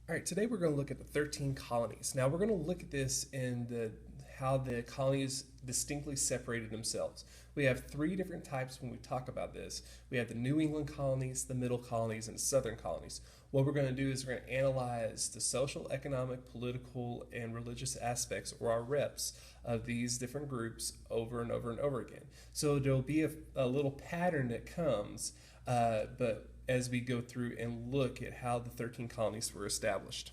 All right, today we're going to look at the 13 colonies. Now we're going to look at this in how the colonies distinctly separated themselves. We have three different types when we talk about this. We have the New England colonies, the Middle colonies, and the Southern colonies. What we're going to do is we're going to analyze the social, economic, political, and religious aspects, or our reps, of these different groups over and over and over again. So there'll be a little pattern that comes, but as we go through and look at how the 13 colonies were established.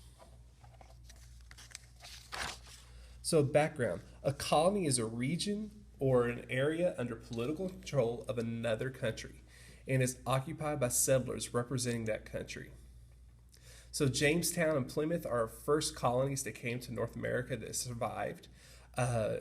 So, background: a colony is a region or an area under political control of another country and is occupied by settlers representing that country. So, Jamestown and Plymouth are our first colonies that came to North America that survived. Uh,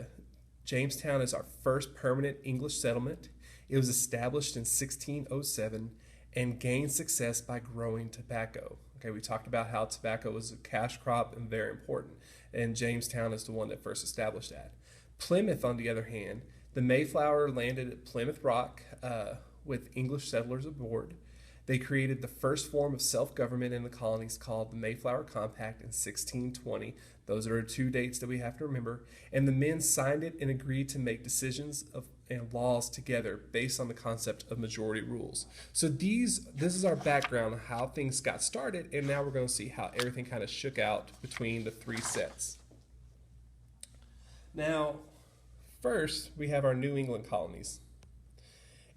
Jamestown is our first permanent English settlement. It was established in 1607 and gained success by growing tobacco. Okay, we talked about how tobacco was a cash crop and very important, and Jamestown is the one that first established that. Plymouth, on the other hand, the Mayflower landed at Plymouth Rock with English settlers aboard. They created the first form of self government in the colonies called the Mayflower Compact in 1620. Those are two dates that we have to remember. And the men signed it and agreed to make decisions and laws together based on the concept of majority rules. So this is our background on how things got started, and now we're going to see how everything kind of shook out between the three sets. Now, first, we have our New England colonies.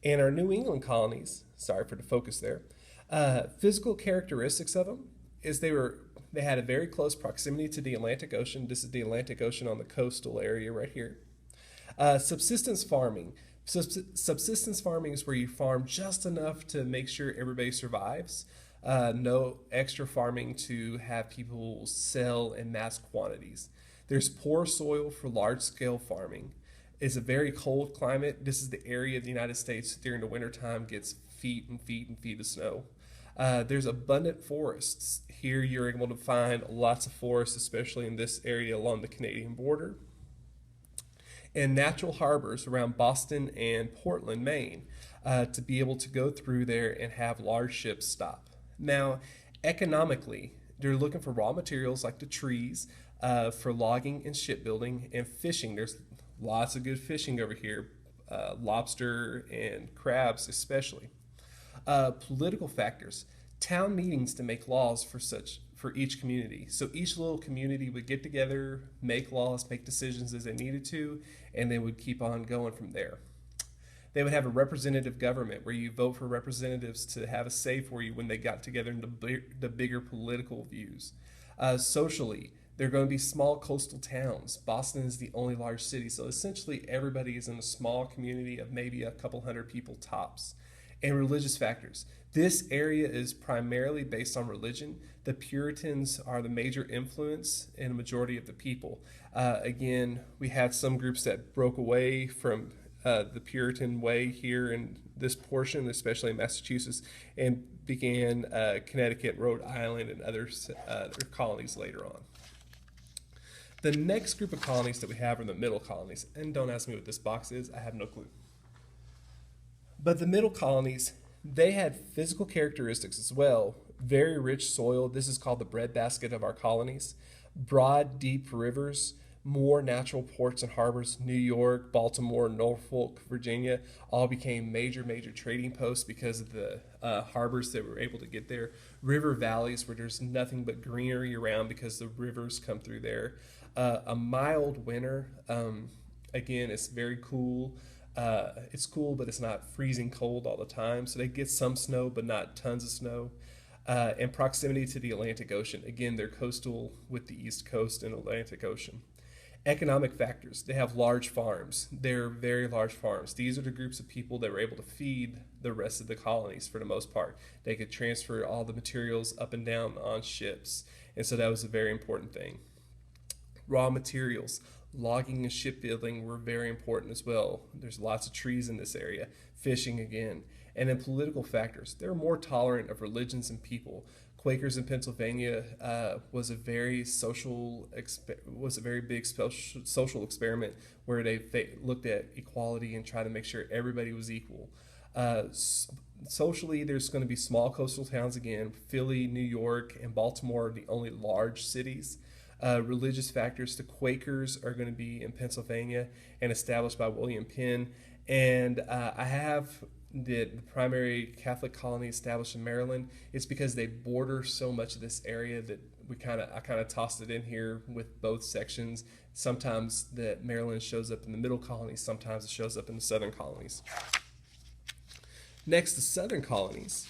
And our New England colonies, sorry for the focus there, physical characteristics of them is they had a very close proximity to the Atlantic Ocean. This is the Atlantic Ocean on the coastal area right here. Subsistence farming. Subsistence farming is where you farm just enough to make sure everybody survives. No extra farming to have people sell in mass quantities. There's poor soil for large scale farming. It's a very cold climate. This is the area of the United States during the wintertime gets feet and feet and feet of snow. There's abundant forests. Here you're able to find lots of forests, especially in this area along the Canadian border. And natural harbors around Boston and Portland, Maine, to be able to go through there and have large ships stop. Now, economically, they're looking for raw materials like the trees for logging and shipbuilding and fishing. There's lots of good fishing over here, lobster and crabs especially. Political factors: town meetings to make laws for each community. So each little community would get together, make laws, make decisions as they needed to, and they would keep on going from there. They would have a representative government where you vote for representatives to have a say for you when they got together into the bigger political views. Socially, they're going to be small coastal towns. Boston is the only large city, so essentially everybody is in a small community of maybe a couple hundred people tops. And religious factors: this area is primarily based on religion. The Puritans are the major influence in a majority of the people. Again, we had some groups that broke away from the Puritan way here in this portion, especially in Massachusetts, and began Connecticut, Rhode Island, and other colonies later on. The next group of colonies that we have are the Middle colonies. And don't ask me what this box is, I have no clue. But the Middle colonies, they had physical characteristics as well. Very rich soil. This is called the breadbasket of our colonies. Broad, deep rivers, more natural ports and harbors. New York, Baltimore, Norfolk, Virginia all became major trading posts because of the harbors that were able to get there. River valleys where there's nothing but greenery around because the rivers come through there. A mild winter. Again, it's very cool. It's cool, but it's not freezing cold all the time. So they get some snow, but not tons of snow. And proximity to the Atlantic Ocean. Again, they're coastal with the East Coast and Atlantic Ocean. Economic factors: they have large farms. They're very large farms. These are the groups of people that were able to feed the rest of the colonies for the most part. They could transfer all the materials up and down on ships. And so that was a very important thing. Raw materials: logging and shipbuilding were very important as well. There's lots of trees in this area. Fishing again. And then political factors: they're more tolerant of religions and people. Quakers in Pennsylvania was a very big social experiment where they looked at equality and tried to make sure everybody was equal. Socially, there's going to be small coastal towns again. Philly, New York, and Baltimore are the only large cities. Religious factors, the Quakers are going to be in Pennsylvania and established by William Penn. And I have the primary Catholic colony established in Maryland. It's because they border so much of this area that I kind of tossed it in here with both sections. Sometimes that Maryland shows up in the middle colonies, sometimes it shows up in the southern colonies. Next, the southern colonies.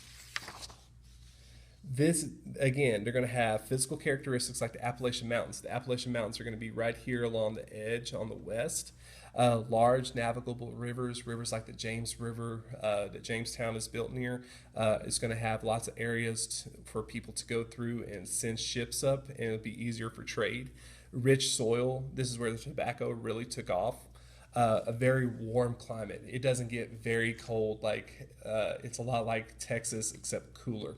This, again, they're going to have physical characteristics like the Appalachian Mountains. The Appalachian Mountains are going to be right here along the edge on the west. Large navigable rivers, rivers like the James River that Jamestown is built near, is going to have lots of areas for people to go through and send ships up, and it'll be easier for trade. Rich soil, this is where the tobacco really took off. A very warm climate. It doesn't get very cold, it's a lot like Texas except cooler.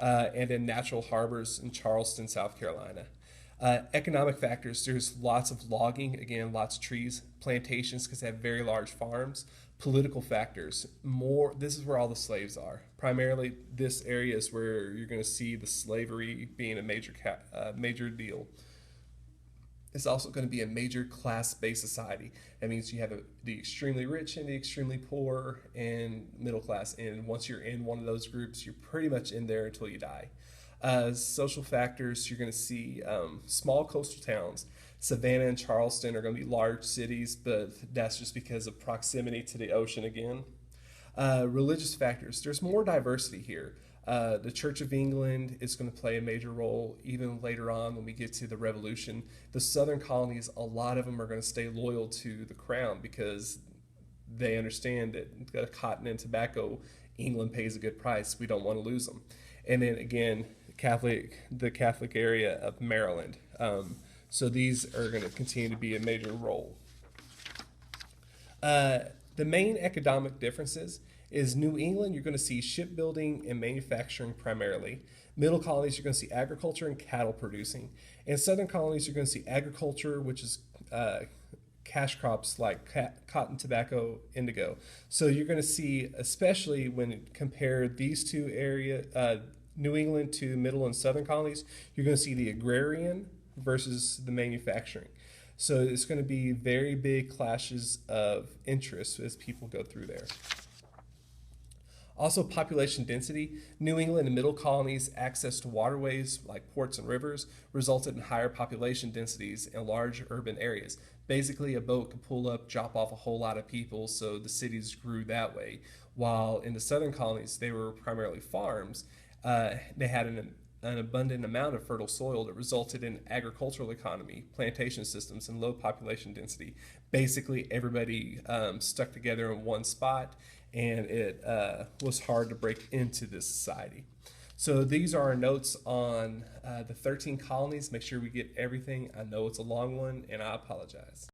And then natural harbors in Charleston, South Carolina. Economic factors, there's lots of logging, again, lots of trees, plantations because they have very large farms. Political factors, this is where all the slaves are. Primarily, this area is where you're going to see the slavery being a major deal. It's also going to be a major class-based society. That means you have the extremely rich and the extremely poor and middle class. And once you're in one of those groups, you're pretty much in there until you die. Social factors, you're going to see small coastal towns. Savannah and Charleston are going to be large cities, but that's just because of proximity to the ocean again. Religious factors, there's more diversity here. The Church of England is going to play a major role even later on when we get to the Revolution. The southern colonies, a lot of them are going to stay loyal to the crown because they understand that cotton and tobacco, England pays a good price. We don't want to lose them. And then again, the Catholic area of Maryland. So these are going to continue to be a major role. The main economic differences is New England, you're going to see shipbuilding and manufacturing primarily. Middle colonies, you're going to see agriculture and cattle producing. In southern colonies, you're going to see agriculture, which is cash crops like cotton, tobacco, indigo. So you're going to see, especially when you compare these two areas, New England to middle and southern colonies, you're going to see the agrarian versus the manufacturing. So it's going to be very big clashes of interest as people go through there. Also, population density. New England and middle colonies' access to waterways like ports and rivers resulted in higher population densities in large urban areas. Basically, a boat could pull up, drop off a whole lot of people, so the cities grew that way. While in the southern colonies, they were primarily farms. They had an abundant amount of fertile soil that resulted in agricultural economy, plantation systems, and low population density. Basically, everybody stuck together in one spot, and it was hard to break into this society. So these are our notes on the 13 colonies. Make sure we get everything. I know it's a long one, and I apologize.